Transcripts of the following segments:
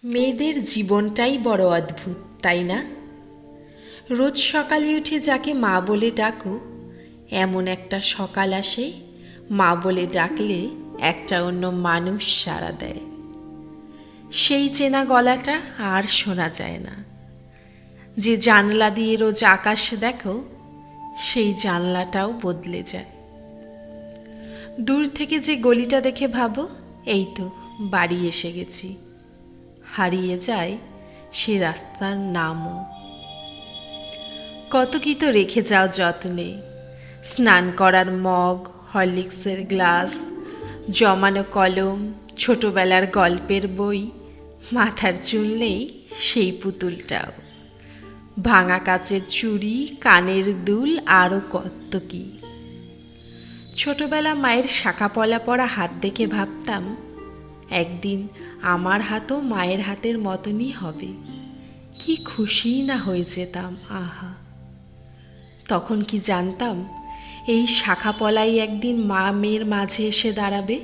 মেয়েদের জীবনটাই বড় অদ্ভুত, তাই না? রোজ সকালে উঠে যাকে মা বলে ডাকো, এমন একটা সকাল আসে মা বলে ডাকলে একটা অন্য মানুষ সাড়া দেয়। সেই চেনা গলাটা আর শোনা যায় না। যে জানলা দিয়ে রোজ আকাশ দেখো, সেই জানলাটাও বদলে যায়। দূর থেকে যে গলিটা দেখে ভাবো, এই তো বাড়ি এসে গেছি। হারিয়ে যায় সে রাস্তার নামও। কত কি তো রেখে যাও যত্নে, স্নান করার মগ, হরলিক্সের গ্লাস, জমানো কলম, ছোটবেলার গল্পের বই, মাথার চুল নেই সেই পুতুলটাও, ভাঙা কাচের চুড়ি, কানের দুল, আরও কত কি। ছোটবেলা মায়ের শাখা পলা পরা হাত দেখে ভাবতাম একদিন আমার হাতও মায়ের হাতের মতনই হবে। কি খুশিই না হয়ে যেতাম, আহা! তখন কি জানতাম এই শাখা পলাই একদিন মা মেয়ের মাঝে এসে দাঁড়াবে।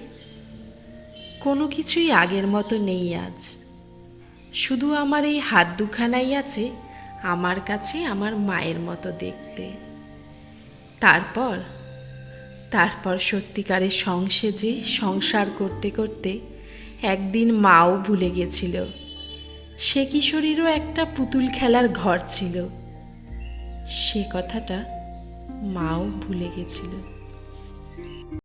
কোনো কিছুই আগের মতো নেই আজ, শুধু আমার এই হাত দুখানাই আছে আমার কাছে আমার মায়ের মতো দেখতে। তারপর তারপর সত্যিকারের সংসেজে সংসার করতে করতে একদিন মাও ভুলে গেছিল সে কিশোরীরও একটা পুতুল খেলার ঘর ছিল। সে কথাটা মাও ভুলে গেছিল।